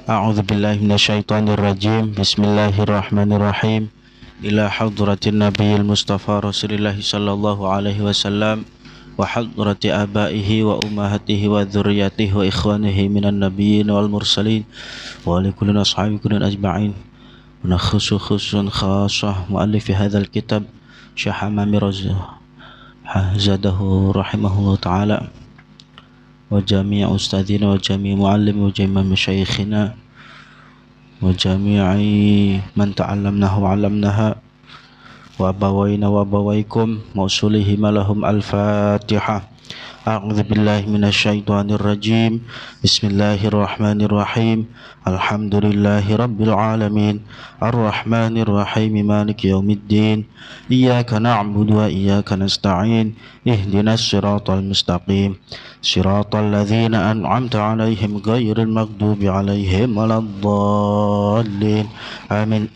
A'udzu billahi minasyaitonir rajim. Bismillahirrahmanirrahim. Ila hadratin nabiyil mustafa Rasulillah sallallahu alaihi wasallam wa hadrati abaihi wa ummahatihi wa dzurriyyatihi wa ikhwanihi minan nabiyyin wal mursalin wa li kulli ashabi kullin ajma'in. Wa khususun khassah muallif hadzal kitab Syekh Hamami zadahu rahimahullah taala wa jami' ustadzina wa jami' muallim wa jami' masyayikhina wa jami'i man ta'allamnahu wa 'allamnaha wa abawayna wa abawaykum mausulihim lahum al-fatihah. A'udzu billahi minasyaitonir rajim. Bismillahirrahmanirrahim. Alhamdulillahi rabbil alamin. Arrahmanir rahim. Maliki yaumiddin. Iyyaka na'budu wa iyyaka nasta'in. Ihdinas siratal mustaqim. Siratal ladzina an'amta 'alaihim ghairil maghdubi 'alaihim waladdallin. Amin.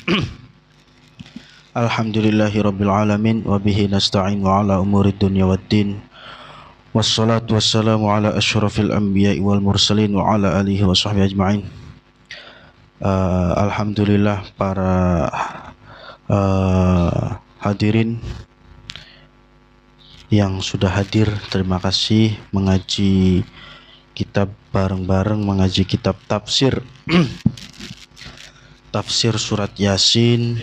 Alhamdulillahi rabbil alamin wa bihi nasta'in wa ala umurid dunya waddin. Wassalatu wassalamu ala asyrafil anbiya'i wal mursalin wa ala alihi wa sahbihi ajma'in. Alhamdulillah para hadirin yang sudah hadir, terima kasih mengaji kitab bareng-bareng, mengaji kitab tafsir tafsir surat Yasin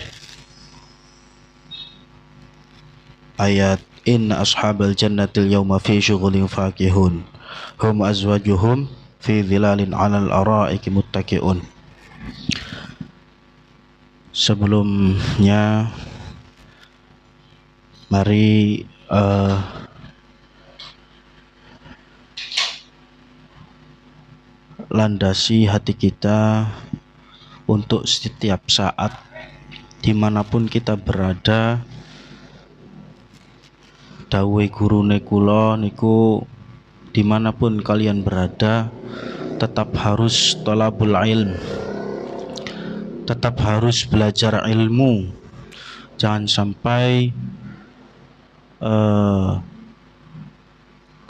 ayat inna ashabal jannatil yawma fi syughulin fakihun hum azwajuhum fi dhilalin 'alal ara'iki muttaqi'un. Sebelumnya mari landasi hati kita untuk setiap saat dimanapun kita berada. Dawuh gurune kula niku dimanapun kalian berada tetap harus thalabul ilm, tetap harus belajar ilmu. Jangan sampai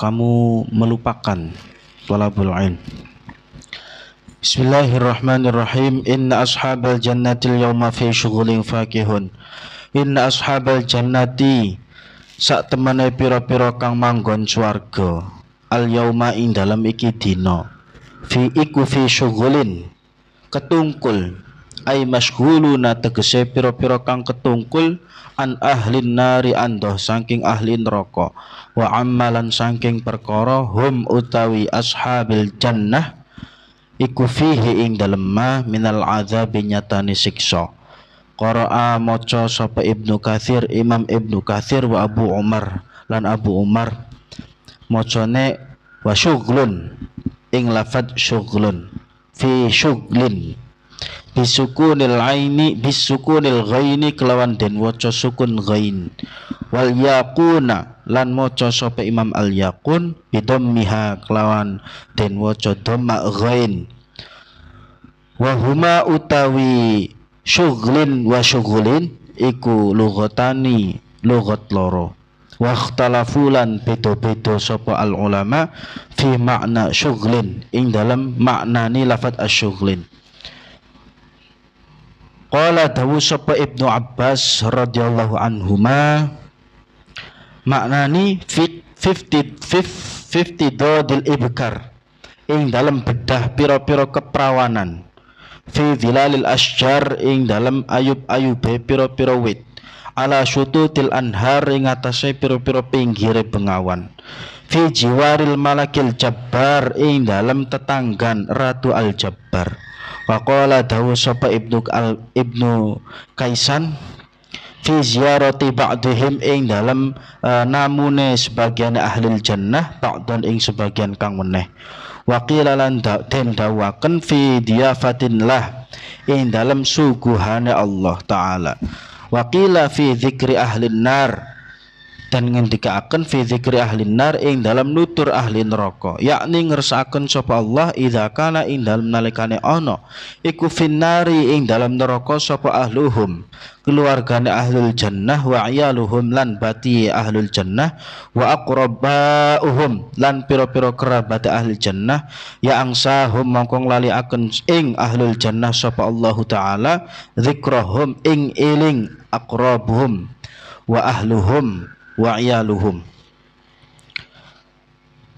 kamu melupakan thalabul ilm. Bismillahirrahmanirrahim. Inna ashabal jannatil yawma fi syughulin fakihun. Inna ashabal jannati sak temene pira-pira kang manggon swarga al yauma ing dalem iki dina fi iku fi syughulin ketungkul ai masghuluna tegese pira-pira kang ketungkul an ahlin nari andoh saking ahli neraka wa amalan saking perkara hum utawi ashabil jannah iku fihi ing dalem ma minal azabi nyatane siksa. Qara'a maca sapa Ibnu Katsir, Imam Ibnu Katsir wa Abu Umar lan Abu Umar macane wa syughlun ing lafadz syughlun fi syughlin bisukunil aini bisukunil ghaini kelawan den waca sukun ghain wal yaquna lan maca sapa Imam Al Yaqun bidhammiha kelawan den waca dhamma ghain wa huma utawi syughlin wa syughulin iku lughatani lughat loro wa ikhtalafulan beda-beda sapa al ulama fi makna syughlin ing dalam maknani lafadz asyughlin. Qala dawu sapa Ibnu Abbas radhiyallahu anhuma maknani 50 dodil ibkar ing dalam bedah pira-pira keperawanan fi dhilalil asjar ing dalam ayub-ayube pira-pira wit ala syututil anhar ing atase pira-pira pinggire bengawan fi jiwaril malakil jabbar ing dalam tetanggan ratu al jabbar. Wa qala dawu sapa Ibnu Kaisan fi ziyarati ba'dihim ing dalam namune sebagian ahli jannah ba'dan ing sebagian kang meneh. Waqila lan den dawaken fi diyafatin lah ing dalam suguhane Allah taala. Waqila fi dzikri ahlin nar dan ngendikaaken fi dzikri ahlin nar ing dalam nutur ahli neraka, yakni ngersakaken sapa Allah idza kana ing dalam nalikane ana iku finnari ing dalam neraka sapa ahluhum keluargane ahlul jannah wa ayaluhum lan bati ahlul jannah wa aqrabauhum lan pira-pira kerabat ahli jannah ya angsahum mongkong lali akan ing ahlul jannah sapa Allah taala dzikrahum ing eling aqrabuhum wa ahluhum wa iyaluhum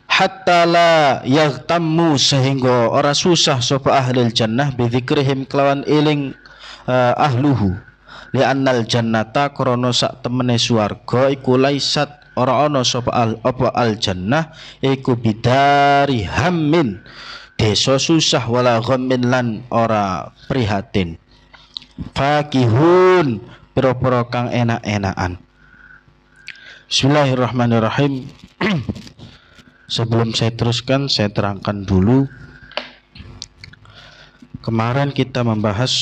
hatta la yaghtammu sehingga ora susah sapa ahlul jannah bi dzikrihim kelawan eling ahluhu li annal jannata krana sak temene swarga iku laisat ora ana sapa al jannah iku bidari hammin desa susah wala ghammin lan ora prihatin fakihun pira-pira kang enak-enakan. Bismillahirrahmanirrahim. Sebelum saya teruskan, saya terangkan dulu. Kemarin kita membahas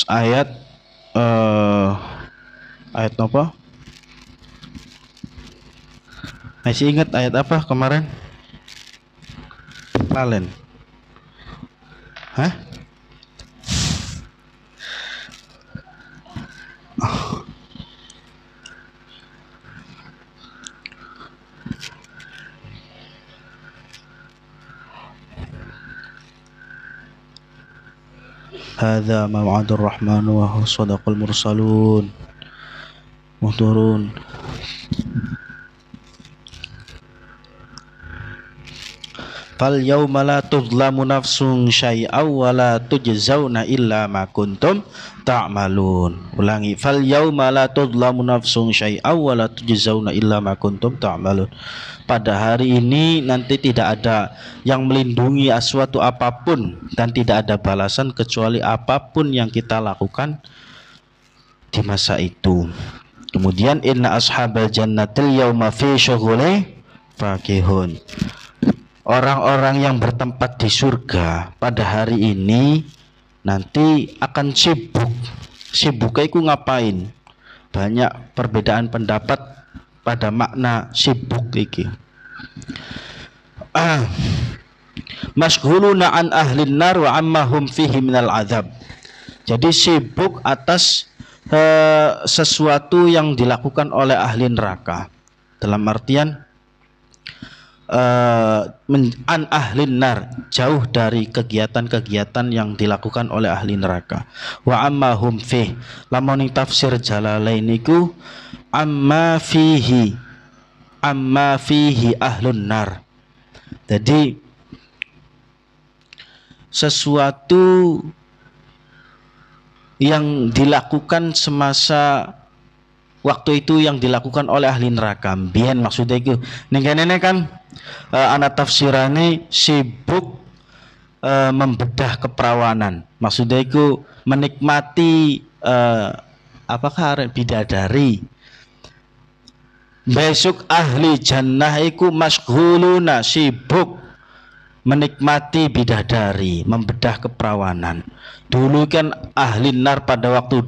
ayat apa? Masih ingat ayat apa kemarin? Lalen. Hah? Hadza ma wa'adur rahman wa sadaqal mursalun muhturun. Fal yauma la tuzlamu nafsun syai'aw wa la tujzauna illa ma kuntum ta'malun. Ulangi, fal yauma la tuzlamu nafsun syai'aw wa la tujzauna illa ma kuntum ta'malun. Pada hari ini nanti tidak ada yang melindungi suatu apapun dan tidak ada balasan kecuali apapun yang kita lakukan di masa itu. Kemudian inna ashabal jannatil yauma fi syughulin fakihun. Orang-orang yang bertempat di surga pada hari ini nanti akan sibuk. Sibuknya itu ngapain? Banyak perbedaan pendapat pada makna sibuk iki. Masghuluna an ahlin nar wa amma hum fihi minal azab. Jadi sibuk atas sesuatu yang dilakukan oleh ahli neraka. Dalam artian an ahlin nar, jauh dari kegiatan-kegiatan yang dilakukan oleh ahli neraka. Wa amma hum fih, lamun tafsir Jalalain niku amma fihi ahlun nar. Jadi sesuatu yang dilakukan semasa waktu itu yang dilakukan oleh ahli neraka. Biyen maksudnya itu ning kene kan ana tafsirane sibuk membedah keperawanan. Maksudnya itu menikmati apakah bidadari. Besok ahli jannah iku masghuluna, sibuk menikmati bidadari, membedah keperawanan. Dulu kan ahli nar pada waktu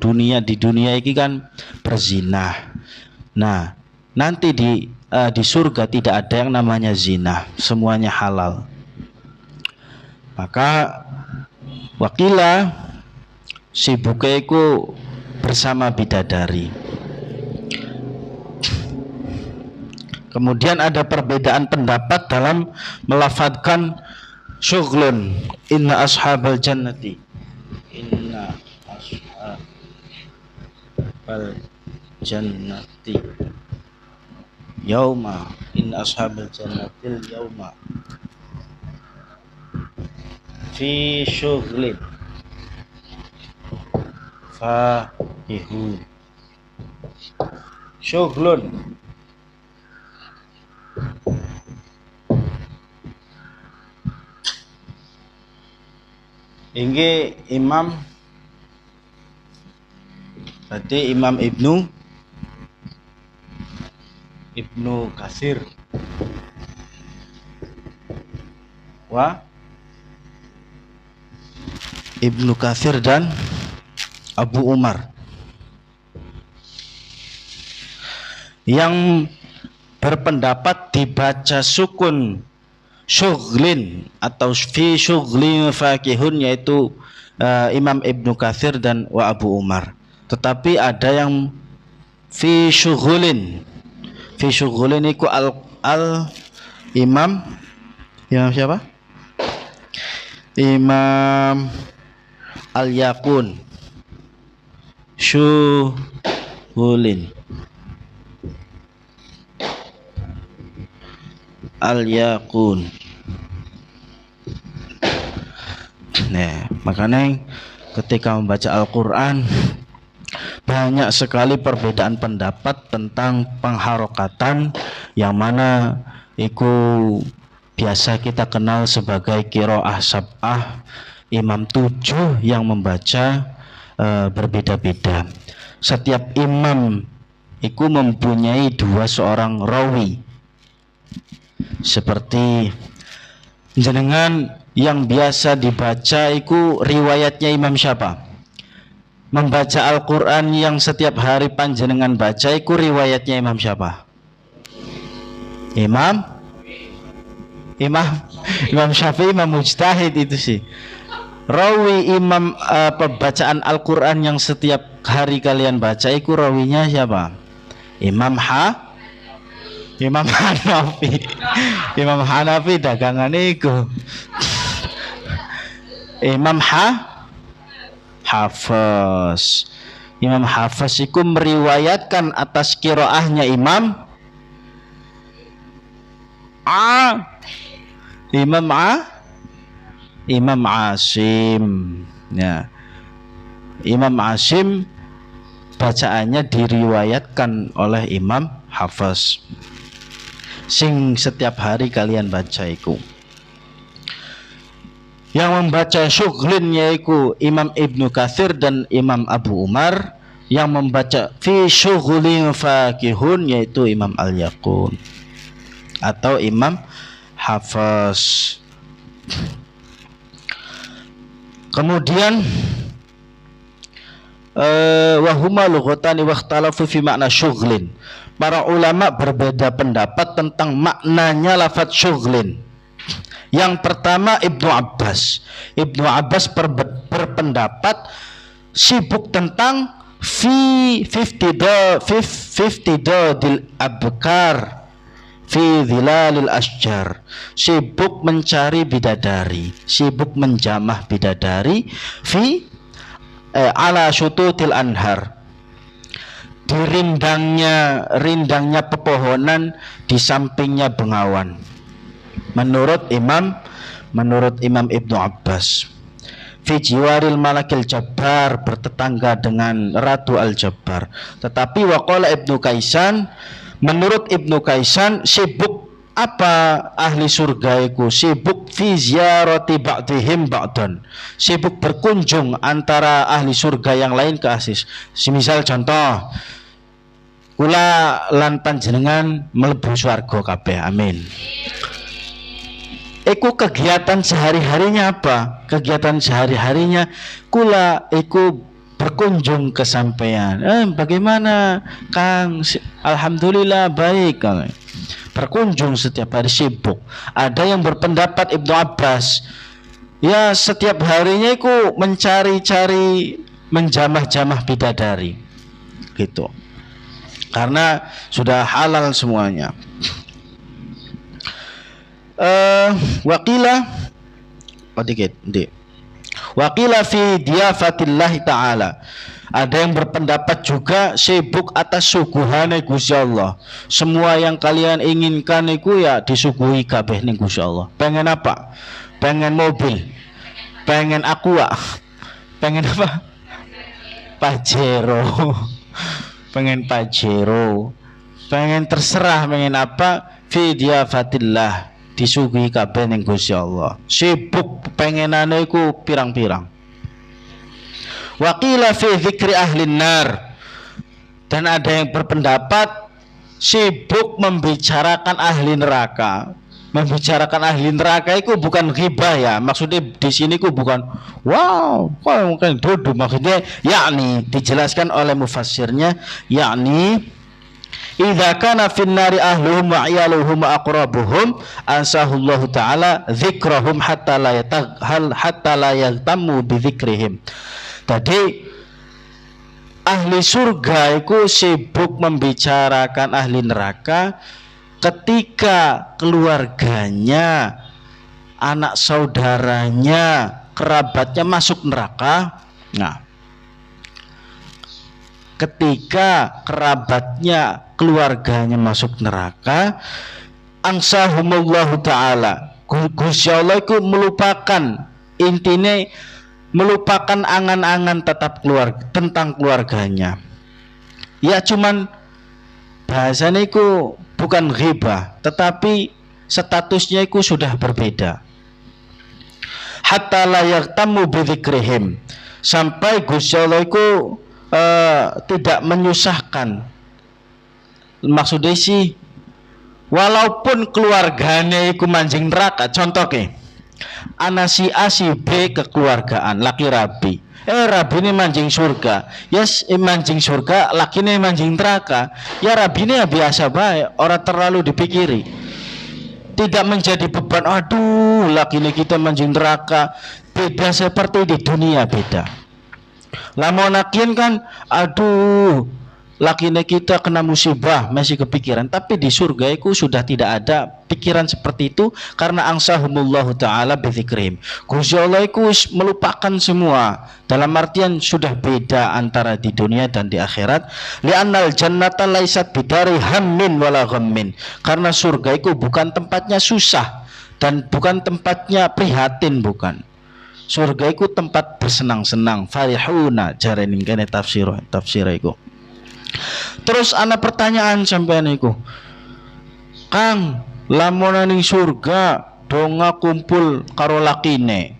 di dunia ini kan berzinah. Nah, nanti di surga tidak ada yang namanya zina, semuanya halal. Maka wakila sibuknya iku bersama bidadari. Kemudian ada perbedaan pendapat dalam melafadzkan syughlun. Inna ashabal jannati, inna ashabal jannati yauma, inna ashabal jannatil yauma fi syughlin fakihun. Syughlun ini Imam, berarti Imam Ibnu Katsir wa Ibnu Katsir dan Abu Umar yang berpendapat dibaca sukun syughlin atau fi syughlin fakihun, yaitu Imam Ibnu Katsir dan wa Abu Umar. Tetapi ada yang fi syughulin. Fi syughulin iku al Imam siapa? Imam Al-Yaqun. Syughulin. Al-Yaqun. Nah, makanya ketika membaca Al-Quran banyak sekali perbedaan pendapat tentang pengharokatan, yang mana itu biasa kita kenal sebagai qiraah sab'ah, imam 7 yang membaca berbeda-beda. Setiap imam itu mempunyai 2 seorang rawi. Seperti jenengan yang biasa dibaca itu riwayatnya imam siapa? Membaca Al-Quran yang setiap hari panjenengan baca itu riwayatnya imam siapa? Imam Syafi'i, Imam Mujtahid itu sih. Rawi imam pembacaan Al-Quran yang setiap hari kalian baca itu rawinya siapa? Imam Hanafi. Imam Hanafi dagangan itu. Imam Hafiz. Imam Hafiz itu meriwayatkan atas qiraahnya Imam Asim. Ya. Imam Asim bacaannya diriwayatkan oleh Imam Hafiz. Sing setiap hari kalian baca itu. Yang membaca syughlin yaitu Imam Ibnu Katsir dan Imam Abu Umar. Yang membaca fi syughlin fakihun yaitu Imam Al-Yaqun atau Imam Hafiz. Kemudian wahuma lughatan wa ikhtalafu fi makna syughlin. Para ulama berbeda pendapat tentang maknanya lafaz syughlin. Yang pertama Ibnu Abbas berpendapat sibuk tentang fi 50 dil abkar fi dhilalil asjar, sibuk mencari bidadari, sibuk menjamah bidadari fi ala syututil anhar, di rindangnya pepohonan, di sampingnya bengawan. Menurut Imam Ibnu Abbas, fi jiwaril malakil jabbar, bertetangga dengan Ratu Al-Jabbar. Tetapi waqala Ibnu Kaisan, menurut Ibnu Kaisan, sibuk apa ahli surga itu? Sibuk fi ziyarati ba'dihim ba'dan, sibuk berkunjung antara ahli surga yang lain ke asis. Semisal contoh, kula lan panjenengan mlebu swarga kabeh, amin. Iku kegiatan sehari-harinya apa? Kegiatan sehari-harinya kula iku berkunjung ke sampean. Bagaimana Kang? Alhamdulillah baik. Berkunjung setiap hari, sibuk. Ada yang berpendapat Ibnu Abbas, ya setiap harinya iku mencari-cari, menjamah-jamah bidadari, gitu. Karena sudah halal semuanya. Waqila fi diyafatillahi ta'ala. Ada yang berpendapat juga sibuk atas suguhane Gusti Allah. Semua yang kalian inginkan itu ya disuguhi kabeh ning Gusti Allah. Pengen apa? Pengen mobil, pengen Aqua, pengen apa? Pajero. Pengen Pajero, pengen terserah, pengen apa? Fi diyafatillah, disuguhi kabeh ning Gusti Allah. Sibuk pengenane iku pirang-pirang. Waqila fi dzikri ahlin nar. Dan ada yang berpendapat sibuk membicarakan ahli neraka. Membicarakan ahli neraka itu bukan ghibah ya. Maksudnya di sini ku bukan wow, kok mungkin duduk, maksudnya yakni dijelaskan oleh mufassirnya, yakni idza kana fin nari ahluhum wa iyaluhum wa aqrabuhum ansahullahu ta'ala dzikrahum hatta la yahtammu bi dzikrihim. Tadi ahli surga itu sibuk membicarakan ahli neraka ketika keluarganya, anak saudaranya, kerabatnya masuk neraka. Nah, ketika kerabatnya, keluarganya masuk neraka, ansahumullahu ta'ala, Gusti Allah itu melupakan, intinya melupakan angan-angan tentang keluarganya. Ya cuman bahasanya itu bukan ghibah, tetapi statusnya itu sudah berbeda. Hatta la yahtammu bi dzikrihim, sampai Gusti Allah itu tidak menyusahkan. Maksudnya sih, walaupun keluarganya itu manjing neraka, contohnya ana si A si B kekeluargaan, laki rabi, rabi ini manjing surga, yes manjing surga, laki ini manjing neraka, ya rabi ini ya biasa baik, orang terlalu dipikiri, tidak menjadi beban. Aduh, laki ini kita manjing neraka, beda seperti di dunia beda. Lamonakin kan, aduh, lakinya kita kena musibah masih kepikiran, tapi di surga itu sudah tidak ada pikiran seperti itu karena ansahumullahu ta'ala bidzikrim. Gusti Allah itu melupakan semua, dalam artian sudah beda antara di dunia dan di akhirat. Li'annal jannata laisat bidari hammin wala ghammin, karena surga itu bukan tempatnya susah dan bukan tempatnya prihatin, bukan. Surga itu tempat bersenang-senang, farihuna jarenin kene tafsir itu. Terus ana pertanyaan sampean iku, Kang, lamun ning surga donga kumpul karo lakine,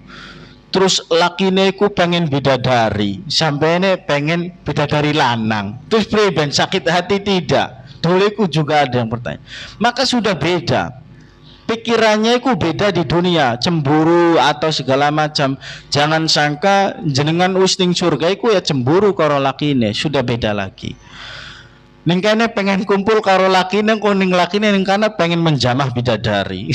terus lakine iku pengen bidadari, sampene pengen bidadari lanang, terus preben sakit hati tidak? Dulu iku juga ada yang bertanya. Maka sudah beda pikirannya, itu beda di dunia, cemburu atau segala macam. Jangan sangka jenengan wis ning surga iku ya cemburu karo lakine, sudah beda lagi. Ning kene pengen kumpul karo lakine, kuning lakine ning kana pengen menjamah bidadari.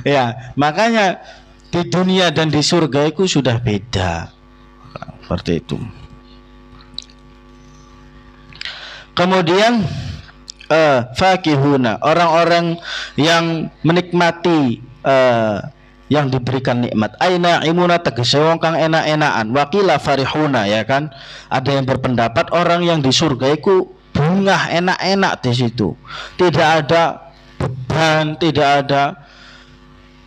Ya, makanya di dunia dan di surga itu sudah beda. Seperti itu. Kemudian fakihuna, orang-orang yang menikmati yang diberikan nikmat. Aina imuna tegese wong kang enak-enakan. Wakila farihuna, ya kan? Ada yang berpendapat orang yang di surga itu bungah enak-enak di situ. Tidak ada beban, tidak ada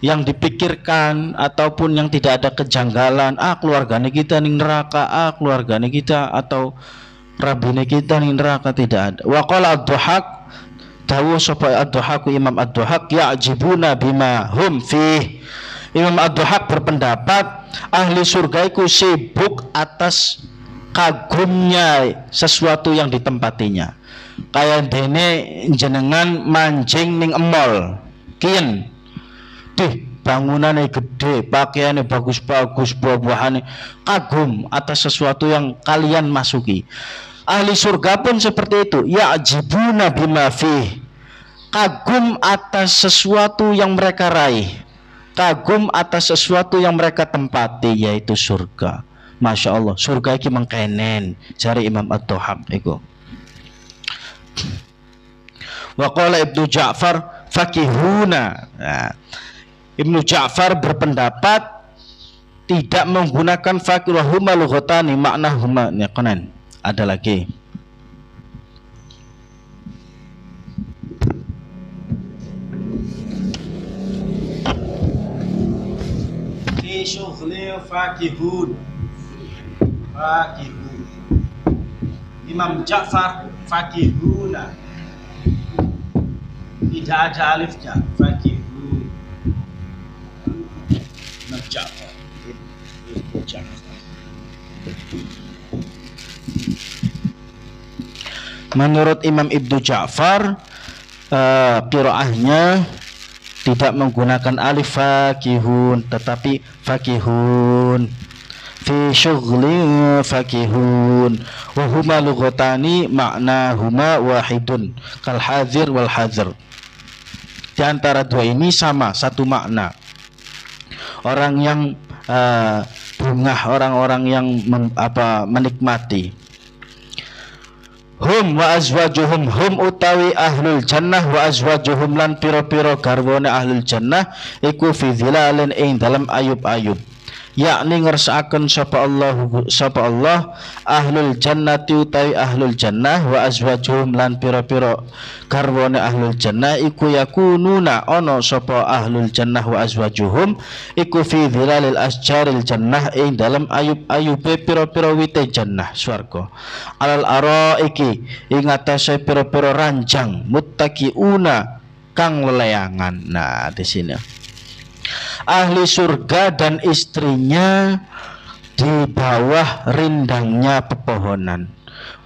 yang dipikirkan ataupun yang tidak ada kejanggalan. Keluarganya kita ning neraka, keluarganya kita atau rabine kita ning neraka, tidak ada. Wa qala ad-Dhahhak, dawuh sapa ad-Dhahhak, Imam ad-Dhahhak, ya'jibuna bima hum fih. Imam ad-Dhahhak berpendapat ahli surga itu sibuk atas kagumnya sesuatu yang ditempatinya. Kayak dene jenengan mancing ning emol, kiyen bangunannya gede, pakaiannya bagus-bagus, buah-buahannya, kagum atas sesuatu yang kalian masuki. Ahli surga pun seperti itu, ya'jibuna bima fih, kagum atas sesuatu yang mereka raih, kagum atas sesuatu yang mereka tempati, yaitu surga. Masya Allah, surga ini mengkenen, cari Imam ad-Dhahhak itu. Wa qala Ibnu Ja'far fakihuna. Nah, Ibnu Ja'far berpendapat tidak menggunakan fakih, wa huma lughatani maknahuma yaqanan. Ada lagi. Fi syughli fakihun. Fakihun. Imam Ja'far fakihuna. Tidak ada alifnya, fakihun. Imam Ja'far. Ibnu Ja'far. Menurut Imam Ibnu Ja'far, qiraahnya tidak menggunakan alif fakihun, tetapi fakihun. fi syughlin fakihun wa huma lughatani ma'nahuma wahidun kal hadir wal hadir. Di antara dua ini sama, satu makna. Orang yang bungah, orang-orang yang menikmati. Hum wa azwajuhum, hum utawi ahlul jannah, wa azwajuhum lan piro-piro garwane ahlul jannah iku fi dhilalin ing dalam ayub-ayub. Yakni ngersakaken sapa Allah ahlul jannati utawi ahlul jannah, wa azwajuhum lan piro-piro garwane ahlul jannah iku yakununa ono sapa ahlul jannah wa azwajuhum iku fi dhilalil asjaril jannah ing dalam ayub-ayube piro-piro wite jannah swarga. Alal araiki ing atase piro-piro ranjang muttaqiuna kang leleangan. Nah, di sini ahli surga dan istrinya di bawah rindangnya pepohonan.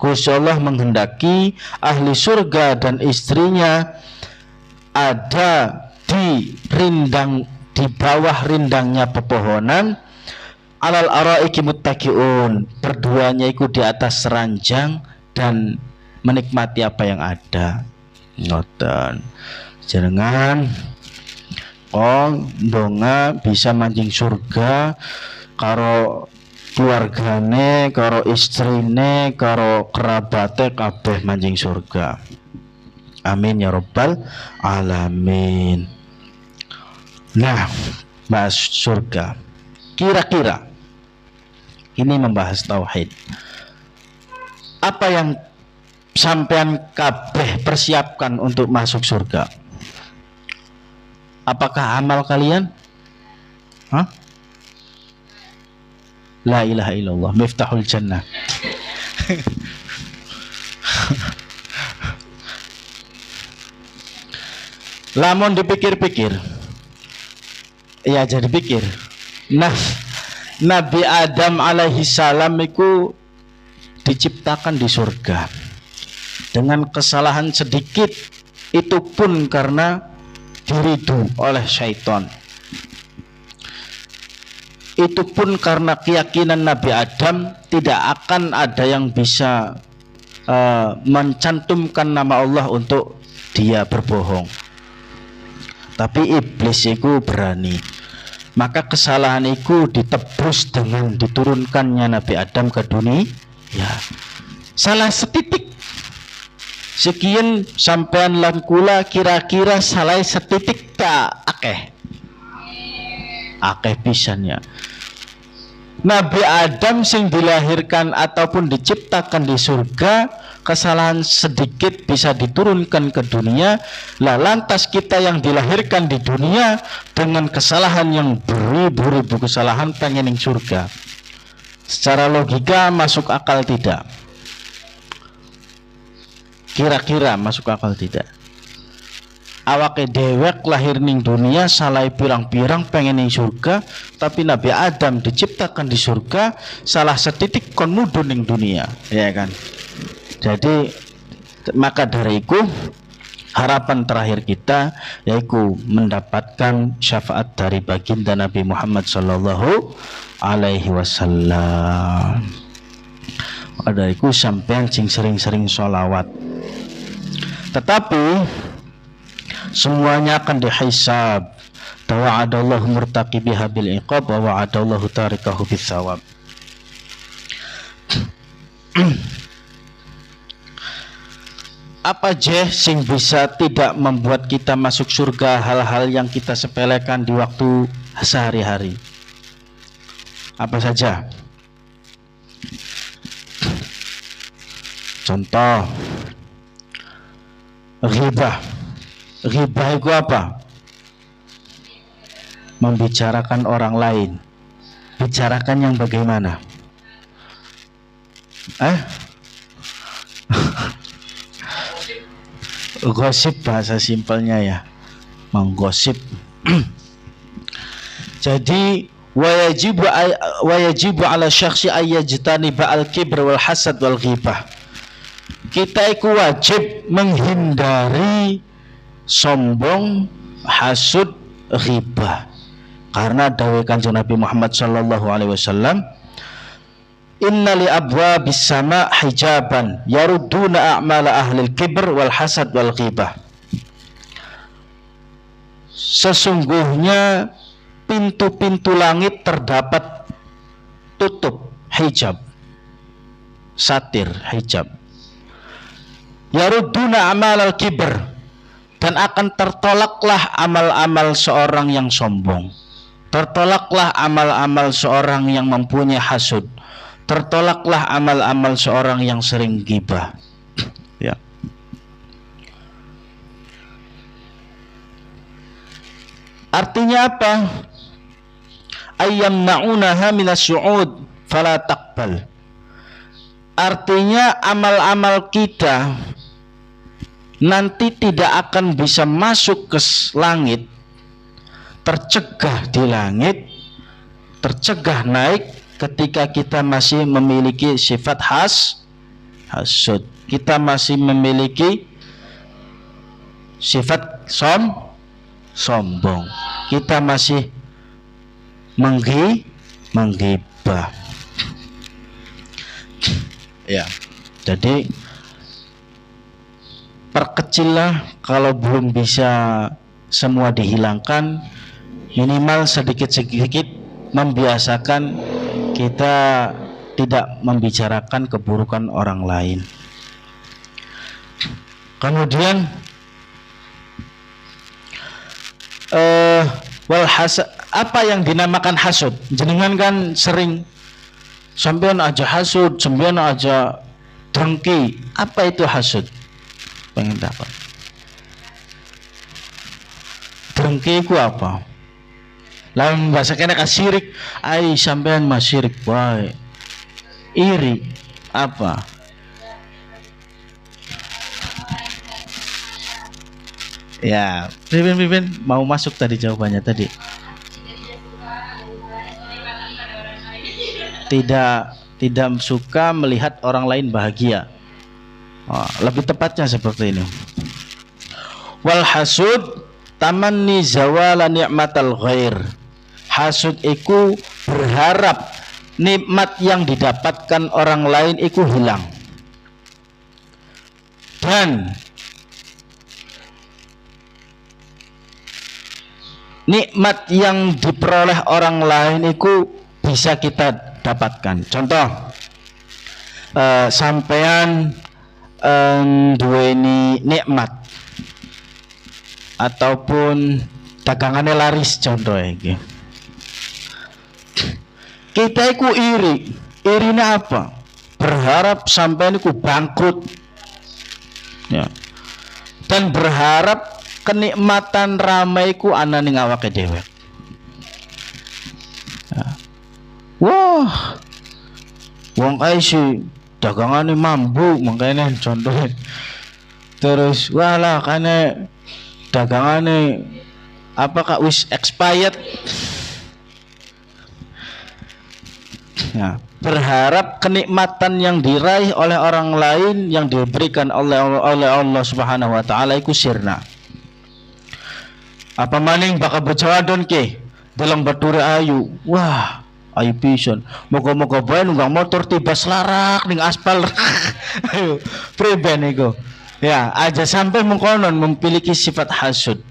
Gusti Allah menghendaki ahli surga dan istrinya ada di bawah rindangnya pepohonan. Alal araiki muttaqiun, berduanya itu di atas ranjang dan menikmati apa yang ada. Ngoten. Jenengan donga bisa mancing surga karo keluargane, karo istrine, karo kerabate kabeh mancing surga. Amin ya rabbal alamin. Nah, bahas surga. Kira-kira ini membahas tauhid. Apa yang sampean kabeh persiapkan untuk masuk surga? Apakah amal kalian? La ilaha illallah miftahul jannah. Lamun dipikir-pikir, ya jadi pikir. Nah, Nabi Adam alaihi salam itu diciptakan di surga dengan kesalahan sedikit, itu pun karena diridu oleh syaitan. Itu pun karena keyakinan Nabi Adam tidak akan ada yang bisa mencantumkan nama Allah untuk dia berbohong. Tapi iblis itu berani. Maka kesalahan itu ditebus dengan diturunkannya Nabi Adam ke dunia. Ya, salah setitik. Sekian sampean lan kula kira-kira salah setitik tak akeh pisannya. Nabi Adam sing dilahirkan ataupun diciptakan di surga, kesalahan sedikit bisa diturunkan ke dunia. Lah lantas kita yang dilahirkan di dunia dengan kesalahan yang beribu-ribu kesalahan pengen ing surga. Secara logika masuk akal tidak? Kira-kira masuk akal tidak? Awake dewek lahir ning dunia salah pirang-pirang pengen ning surga, tapi Nabi Adam diciptakan di surga salah setitik kon mudun ning dunia, ya kan? Jadi maka dari itu harapan terakhir kita yaitu mendapatkan syafaat dari baginda Nabi Muhammad sallallahu alaihi wasallam. Maka dari itu sampean sering-sering sholawat. Tetapi semuanya akan dihisab. Tawa'adallahu murtaqibiha bil iqab wa wa'adallahu tarikahu bis thawab. Apa aja sing bisa tidak membuat kita masuk surga, hal-hal yang kita sepelekan di waktu sehari-hari? Apa saja? Contoh, ghibah. Ghibah itu apa? Membicarakan orang lain. Bicarakan yang bagaimana? Gosip bahasa simpelnya ya, menggosip. Jadi wajibu ala syakhsi ayyajtaniba al-kibr wal hasad wal ghibah. Kita itu wajib menghindari sombong, hasud, ghibah. Karena dawuh Kanjeng Nabi Muhammad sallallahu alaihi wasallam, Inna li abwabis sama hijaban yarudduna a'mala ahlil kibr wal hasad wal ghibah. Sesungguhnya pintu-pintu langit terdapat tutup, hijab, satir, hijab. Yarudduna a'malal kibr, dan akan tertolaklah amal-amal seorang yang sombong. Tertolaklah amal-amal seorang yang mempunyai hasud. Tertolaklah amal-amal seorang yang sering ghibah. Ya. Artinya apa? Ayyamna'unaha minas su'ud fala taqbal. Artinya amal-amal kita nanti tidak akan bisa masuk ke langit, tercegah di langit, tercegah naik ketika kita masih memiliki sifat hasud. Kita masih memiliki sifat sombong. Kita masih menggibah. Ya. Jadi perkecillah, kalau belum bisa semua dihilangkan, minimal sedikit-sedikit membiasakan kita tidak membicarakan keburukan orang lain. Kemudian wal hasad, apa yang dinamakan hasud? Jenengan kan sering sampean aja hasud, sampean aja dengki. Apa itu hasud? Pengen dapat. Dengki ku apa? Lalu bahasa kena kasirik, ai sampean masyirik wae. Iri apa? Ya, Pipin mau masuk tadi jawabannya tadi. Tidak suka melihat orang lain bahagia. Lebih tepatnya seperti ini. Wal hasud tamanni zawala ni'matal ghair. Hasud iku berharap nikmat yang didapatkan orang lain iku hilang. Dan nikmat yang diperoleh orang lain iku bisa kita dapatkan. Contoh, sampean duweni nikmat ataupun dagangannya laris, contoh iki. Kita iku iri. Irina apa? Berharap sampean iku bangkrut. Ya. Dan berharap kenikmatan ramai ku ana ning awake dhewe. Ya. Wah. Wong kae si dagangane mambu, makanya contohnya. Terus walah kane dagangane apakah wis expired. Ya, berharap kenikmatan yang diraih oleh orang lain yang diberikan oleh Allah Subhanahu wa taala iku sirna. Apa maning bakal bejawadon ke dalam bature ayu. Wah, ayu pisan. Moga-moga bae nunggang motor tiba selarak ning aspal. Ayo, preben iku. Ya, aja sampai mengkonon memiliki sifat hasud.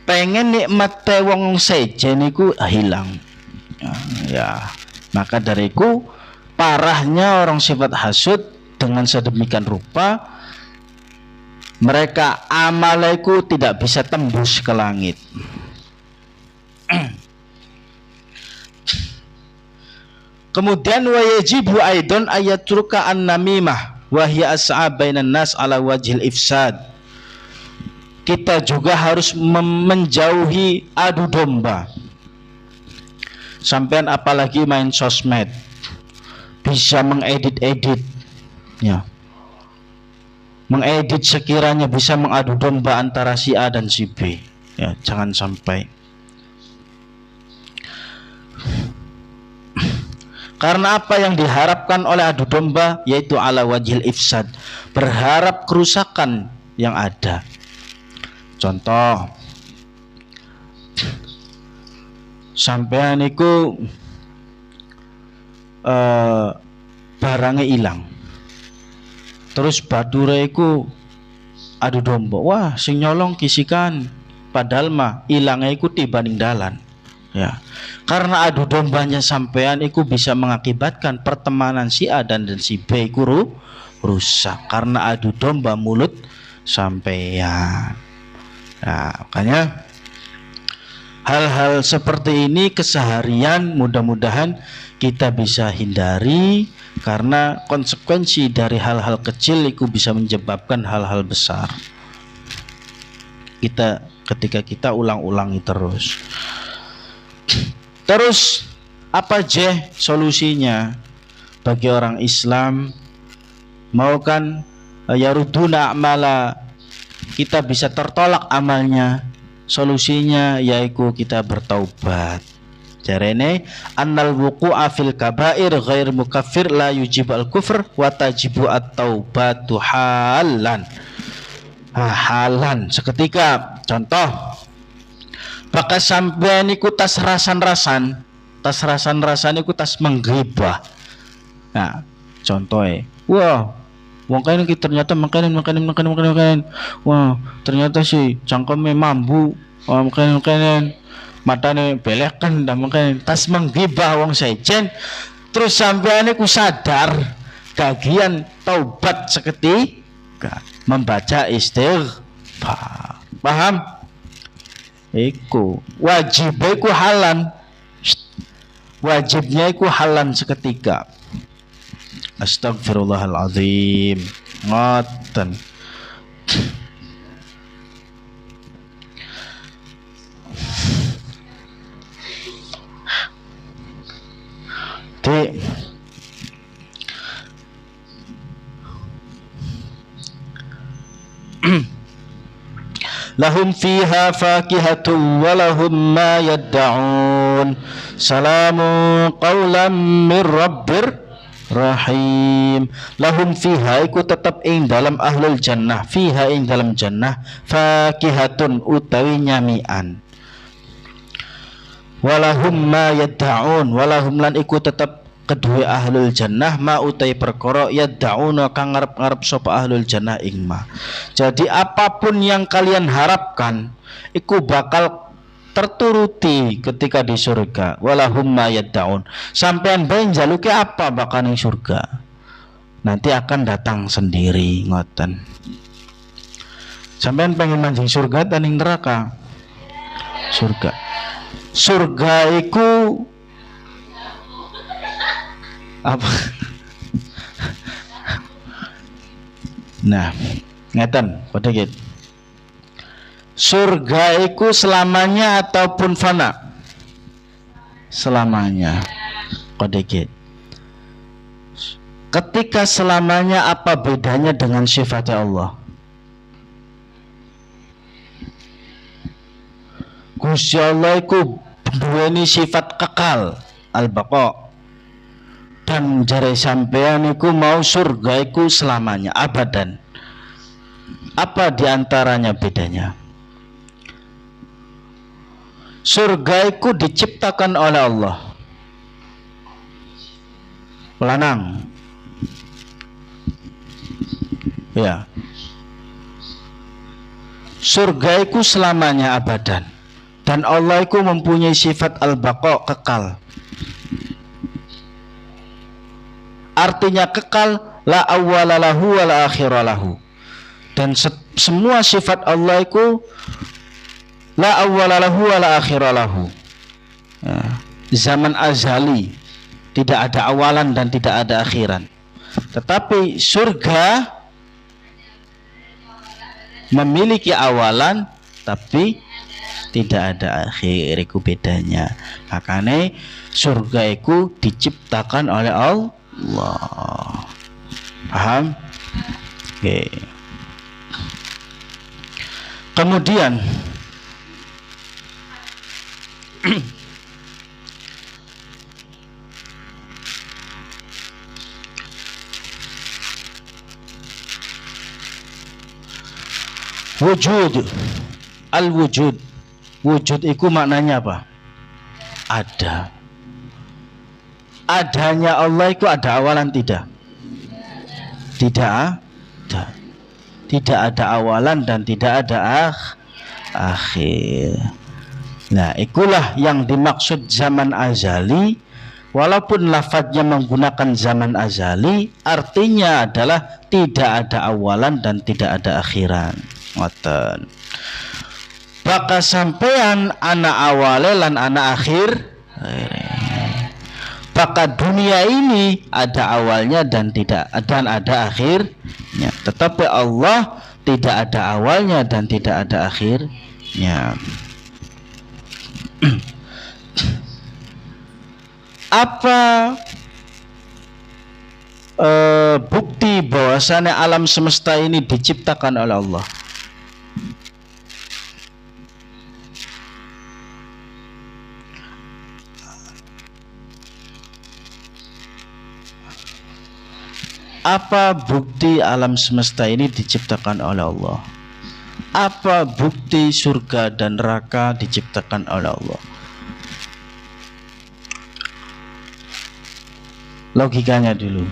Pengen nikmat wong sejen niku hilang. Ya. Maka dariku parahnya orang sifat hasud dengan sedemikian rupa mereka amaleku tidak bisa tembus ke langit. Kemudian wa yajibu aidon ayatruka an-namimah wa hiya as'a bainan nas ala wajhil ifsad. Kita juga harus menjauhi adu domba. Sampean apalagi main sosmed, bisa mengedit-edit, ya, mengedit sekiranya bisa mengadu domba antara si A dan si B, ya, jangan sampai. Karena apa yang diharapkan oleh adu domba yaitu ala wajhil ifsad, berharap kerusakan yang ada. Contoh, sampean iku barangnya hilang. Terus badure iku adu domba. Wah, sing nyolong kisikan. Padahal mah ilangnya iku tibaning dalan. Ya. Karena adu dombanya sampean iku bisa mengakibatkan pertemanan si A dan si B iku rusak karena adu domba mulut sampean. Nah, makanya hal-hal seperti ini keseharian mudah-mudahan kita bisa hindari karena konsekuensi dari hal-hal kecil itu bisa menyebabkan hal-hal besar. Ketika kita ulang-ulangi terus. Terus apa aja solusinya bagi orang Islam? Mau kan yaruduna amala, kita bisa tertolak amalnya. Solusinya yaitu kita bertaubat. Jarene annal wuqu'a fil kabair ghair mukaffir la yujib al kufr wa tajibu at-taubatu halan. Halan seketika. Contoh, bakal sampean iku tas rasan-rasan iku tas menggibah. Nah, contohnya, wah, wong kene iki ternyata makanan. Wah, ternyata sih cangkeme mambu. Wah, makanan matane belekan dan makanan tas menggibah wong sejen. Terus sampean iku sadar kagian taubat seketika membaca istighfar. Paham? Iku wajibnya iku halan. Wajibnya iku halan seketika. Astagfirullahaladzim. Ngoten. Lahum fiha fakihatun wa lahum ma yadda'un. Salamun qawlan min rabbir rahim. Lahum fiha iku tetap ing dalam ahlul jannah, fiha ing dalam jannah fakihatun utawi nyamian. Walahum ma yadda'un, walahum lan iku tetap kedua ahlul jannah ma utai perkara yadda'una kang ngarep-ngarep sapa ahlul jannah ing ma. Jadi apapun yang kalian harapkan iku bakal terturuti ketika di surga. Walahum ma yadda'un. Sampean bae njaluke apa bakal ning surga? Nanti akan datang sendiri, ngoten. Sampean pengen manjing surga ta ning neraka? Surga. Surga iku apa? Nah, ngeten, pada gitu. Surga iku selamanya ataupun fana? Selamanya. Pada gitu. Ketika selamanya apa bedanya dengan sifatnya Allah? Gusti Allah iku duweni sifat kekal, al-baqa. Dan jare sampean iku mau surga iku selamanya, abadan. Apa diantaranya bedanya? Surga iku diciptakan oleh Allah. Lanang. Ya. Surga iku selamanya, abadan. Dan Allah iku mempunyai sifat al-baqa, kekal. Artinya kekal, la awwala lahu wa la akhira lahu. Dan semua sifat Allah itu la awwala lahu wa la akhira lahu. Ya, zaman azali, tidak ada awalan dan tidak ada akhiran. Tetapi surga memiliki awalan tapi tidak ada akhir. Itu bedanya. Makanya surga itu diciptakan oleh Allah. Paham? Oke. Kemudian wujud, al-wujud. Wujud itu maknanya apa? Ada. Adanya Allah itu ada awalan tidak? Tidak ada. Tidak ada awalan dan tidak ada akhir. Nah, itulah yang dimaksud zaman azali. Walaupun lafadznya menggunakan zaman azali, artinya adalah tidak ada awalan dan tidak ada akhiran. Ngoten. Baka sampean anak awale lan anak akhir. Baka dunia ini ada awalnya dan ada akhirnya. Tetapi Allah tidak ada awalnya dan tidak ada akhirnya. Apa bukti bahwasannya alam semesta ini diciptakan oleh Allah? Apa bukti alam semesta ini diciptakan oleh Allah? Apa bukti surga dan neraka diciptakan oleh Allah? Logikanya dulu.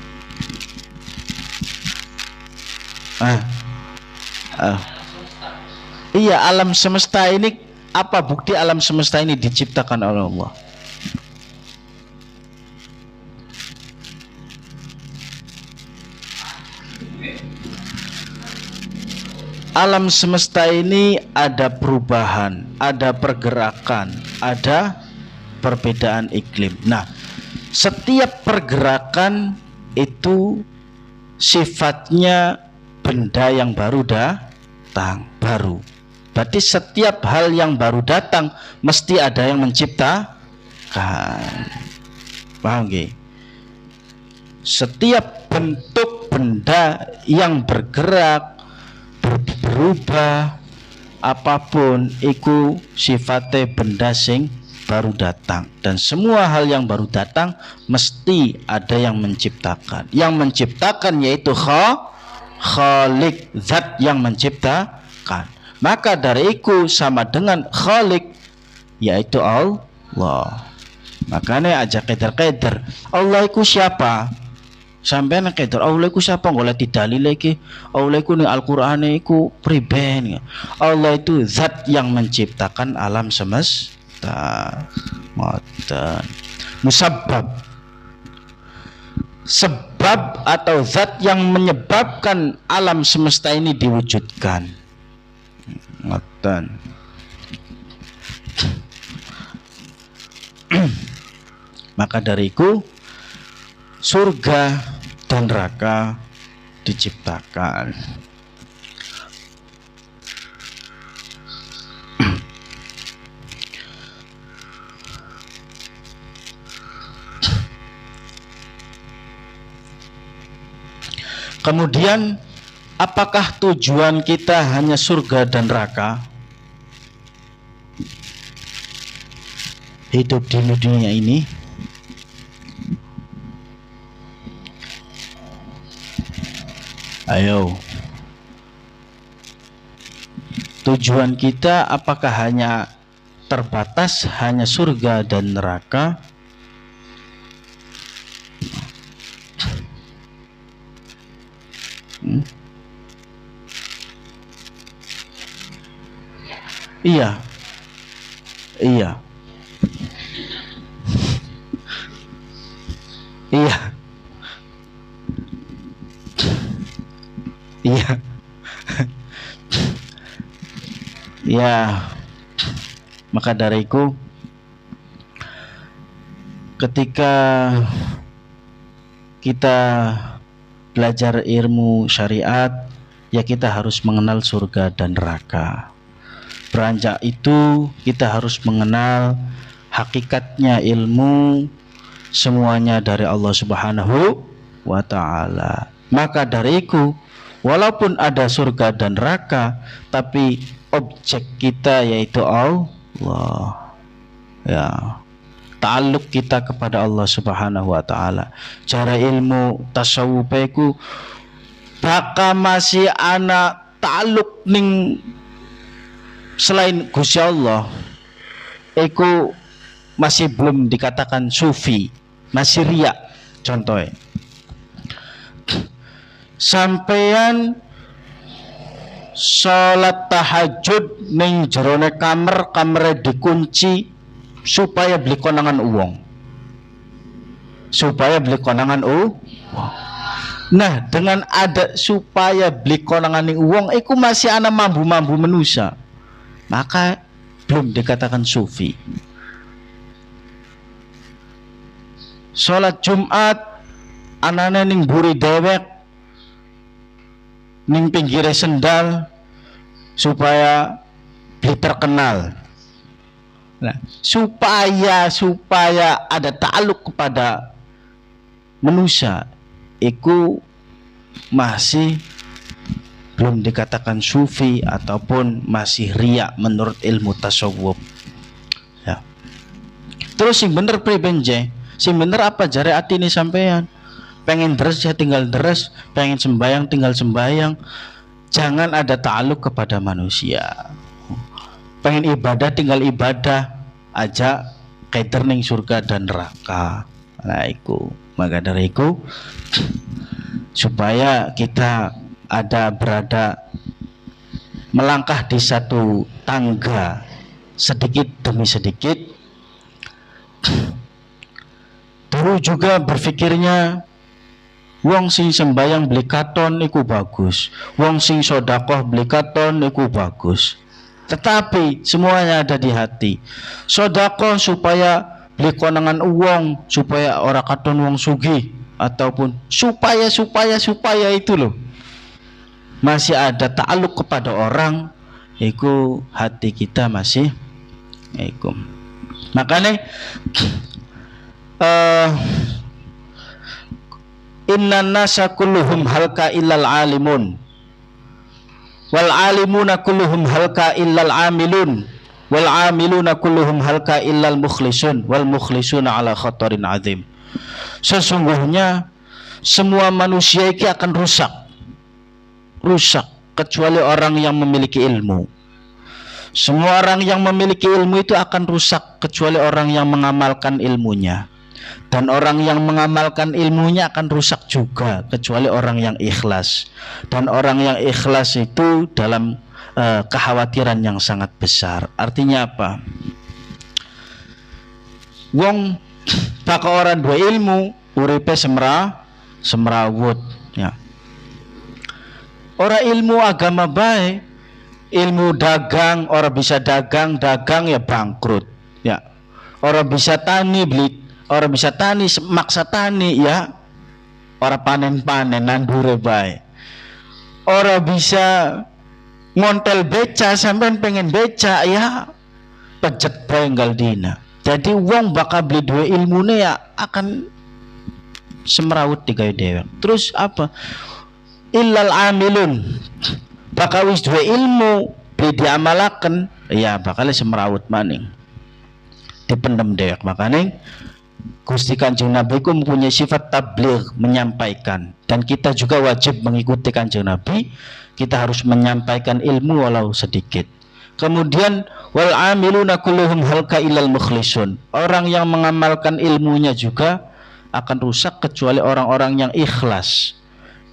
Iya, alam semesta ini, apa bukti alam semesta ini diciptakan oleh Allah? Alam semesta ini ada perubahan, ada pergerakan, ada perbedaan iklim. Nah, setiap pergerakan itu sifatnya benda yang baru datang, baru. Berarti setiap hal yang baru datang mesti ada yang menciptakan. Paham nggih? Setiap bentuk benda yang bergerak, berubah, apapun iku sifatnya benda sing baru datang, dan semua hal yang baru datang mesti ada yang menciptakan. Yang menciptakan yaitu Khalik, zat yang menciptakan. Maka dari itu sama dengan Khalik, yaitu Allah. Makanya aja keder-keder, Allah itu siapa? Sampai nak keder Allah itu siapa? Ngolah didalil lagi. Allah itu ning Al-Qur'an itu priben. Allah itu zat yang menciptakan alam semesta. Ngoten. Musabbab, sebab atau zat yang menyebabkan alam semesta ini diwujudkan. Ngoten. Maka dari itu surga dan neraka diciptakan. Kemudian, apakah tujuan kita hanya surga dan neraka? Hidup di dunia ini? Ayo. Tujuan kita apakah hanya terbatas hanya surga dan neraka? Iya. Iya. Iya. Iya. Ya. Maka dari itu ketika kita belajar ilmu syariat, ya kita harus mengenal surga dan neraka. Beranjak itu kita harus mengenal hakikatnya ilmu semuanya dari Allah Subhanahu wa ta'ala. Maka dari itu, walaupun ada surga dan neraka, tapi objek kita yaitu Allah. Ya, ta'alluq kita kepada Allah Subhanahu wa ta'ala. Cara ilmu tasawufiku baka masih ana ta'alluq ning selain Gusti Allah, iku masih belum dikatakan sufi. masih riak. Contohnya sampeyan salat tahajud ning jerone kamar dikunci supaya beli konangan uang. Nah, dengan ada supaya beli konangan uang, iku masih ana mambu-mambu manusia, maka belum dikatakan sufi. Salat Jumat anane ning buri dewek ning pinggire sendal supaya beli terkenal. Nah, supaya ada ta'aluk kepada manusia, itu masih belum dikatakan sufi ataupun masih riya menurut ilmu tasawuf. Ya. Terus sing bener pribenje, sing bener apa jare atine sampean? Pengen deres ya tinggal deres, pengen sembayang tinggal sembayang. Jangan ada ta'aluk kepada manusia. Pengen ibadah tinggal ibadah aja, kaiter ning surga dan neraka. Nah iku, maka dari itu supaya kita berada melangkah di satu tangga sedikit demi sedikit. Terus juga berpikirnya wong sing sembayang beli katon iku bagus, wong sing sodakoh beli katon iku bagus. Tetapi semuanya ada di hati. Sodakoh supaya beli konangan uang, supaya orang katon wong sugih, ataupun supaya itu loh. Masih ada ta'aluk kepada orang, iku hati kita masih iku. Makanya innan nasa kulluhum halka illal alimun wal alimuna kulluhum halka illal amilun wal amiluna kulluhum halka illal mukhlisun wal mukhlisuna ala khatarin azim. Sesungguhnya semua manusia ini akan rusak kecuali orang yang memiliki ilmu. Semua orang yang memiliki ilmu itu akan rusak kecuali orang yang mengamalkan ilmunya. Dan orang yang mengamalkan ilmunya akan rusak juga kecuali orang yang ikhlas. Dan orang yang ikhlas itu dalam kekhawatiran yang sangat besar. Artinya apa? Wong baka orang dua ilmu uripe semrawut ya. Ora ilmu agama baik, ilmu dagang, orang bisa dagang ya bangkrut ya. Orang bisa tani orang bisa tani maksa tani ya, orang panen nandure baik. Orang bisa ngontel beca sampean pengen beca ya pejet benggal dina. Jadi wong bakal beli dua ilmune ya akan semrawut tiga dewa. Terus apa? Illal amilun, bakal wis dua ilmu beli diamalaken ya bakal semrawut maning dipendem dewek. Makanya Gusti Kanjeng Nabi ku mempunyai sifat tabligh, menyampaikan, dan kita juga wajib mengikuti Kanjeng Nabi. Kita harus menyampaikan ilmu walau sedikit. Kemudian wal amiluna kulluhum halka illal mukhlisun, orang yang mengamalkan ilmunya juga akan rusak kecuali orang-orang yang ikhlas.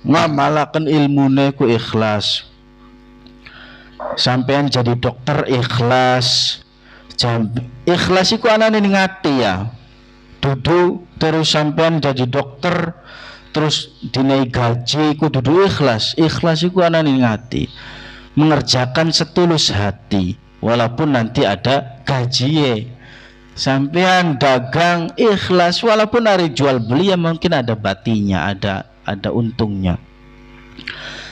Ngamalaken ilmune ku ikhlas. Sampean jadi dokter ikhlas. Ikhlas iku anane ning ati ya. Dudu terus sampean jadi dokter terus dinai gaji ku dudu ikhlas. Ikhlas iku anane ning ati. Mengerjakan setulus hati walaupun nanti ada gajinya. Sampean dagang ikhlas walaupun hari jual beli ya mungkin ada batinya, ada untungnya,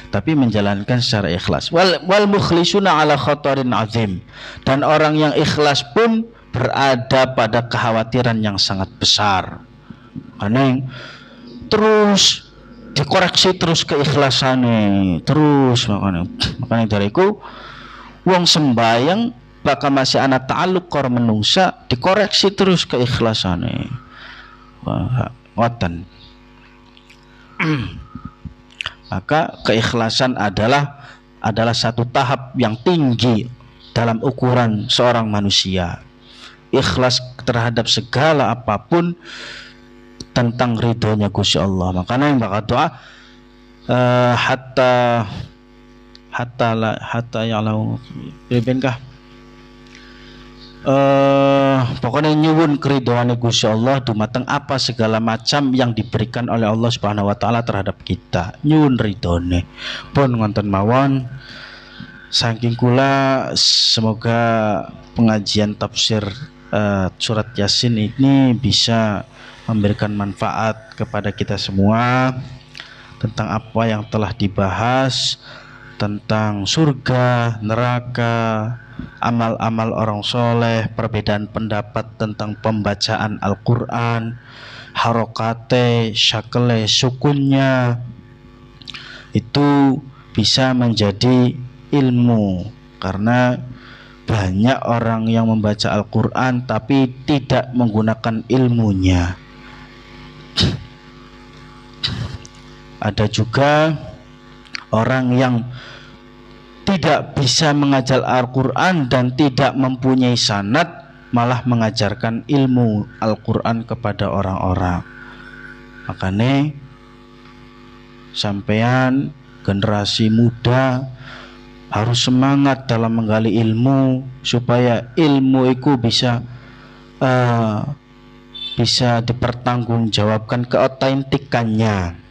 tapi menjalankan secara ikhlas. Wal mukhlisuna ala khatarin azim, dan orang yang ikhlas pun berada pada kekhawatiran yang sangat besar. Karena terus dikoreksi terus keikhlasannya terus, makanya dari itu wong sembayang bakal masih ana ta'aluk karo menungsa dikoreksi terus keikhlasannya. Ngoten. Maka keikhlasan adalah satu tahap yang tinggi dalam ukuran seorang manusia. Ikhlas terhadap segala apapun tentang ridhonya Gusti Allah. Makanya yang bakal doa hatta ya'lamu benkah pokoknya nyuwun keridhoane Gusti Allah dumateng apa segala macam yang diberikan oleh Allah Subhanahu wa taala terhadap kita. Nyuwun ridhone. Pun ngonten mawon saking kula, semoga pengajian tafsir surat Yasin ini bisa memberikan manfaat kepada kita semua tentang apa yang telah dibahas tentang surga, neraka, amal-amal orang soleh, perbedaan pendapat tentang pembacaan Al-Quran, harokate, syakle, sukunnya, itu bisa menjadi ilmu. Karena banyak orang yang membaca Al-Quran tapi tidak menggunakan ilmunya. Ada juga orang yang tidak bisa mengajar Al-Quran dan tidak mempunyai sanad, malah mengajarkan ilmu Al-Quran kepada orang-orang. Makanya sampean generasi muda harus semangat dalam menggali ilmu supaya ilmu itu bisa dipertanggungjawabkan keautentikannya.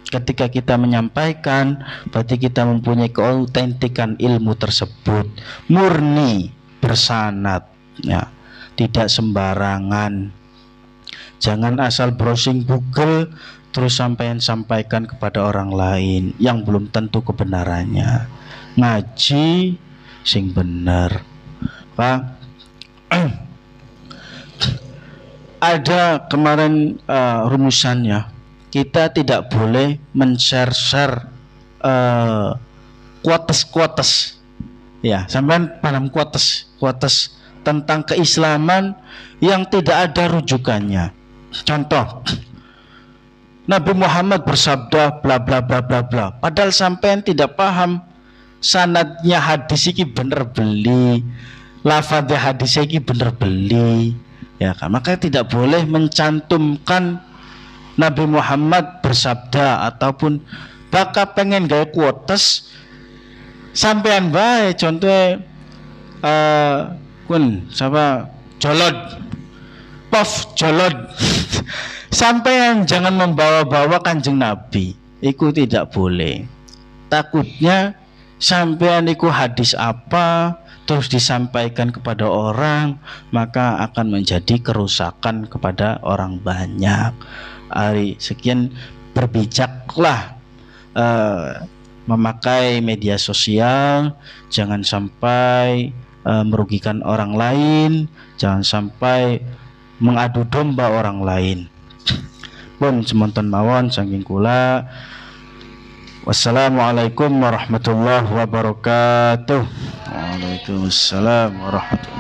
Ketika kita menyampaikan, berarti kita mempunyai keautentikan ilmu tersebut, murni, bersanad, ya, tidak sembarangan. Jangan asal browsing Google terus sampaikan kepada orang lain yang belum tentu kebenarannya. Ngaji sing bener, Pak. Ada kemarin rumusannya. Kita tidak boleh men-share quotes, ya, sampean paham quotes tentang keislaman yang tidak ada rujukannya. Contoh, Nabi Muhammad bersabda bla bla bla bla bla, padahal sampean tidak paham sanadnya hadis iki bener beli, lafadz hadis iki bener beli, ya kan? Maka tidak boleh mencantumkan Nabi Muhammad bersabda ataupun bakal pengen gawe quotes sampean bae. Contohnya siapa jolod sampean jangan membawa-bawa Kanjeng Nabi, itu tidak boleh. Takutnya sampean iku hadis apa terus disampaikan kepada orang, maka akan menjadi kerusakan kepada orang banyak. Hari sekian berbijaklah memakai media sosial, jangan sampai merugikan orang lain, jangan sampai mengadu domba orang lain. Pun semonten mawon saking kula. Wassalamualaikum warahmatullahi wabarakatuh. Waalaikumsalam warahmatullahi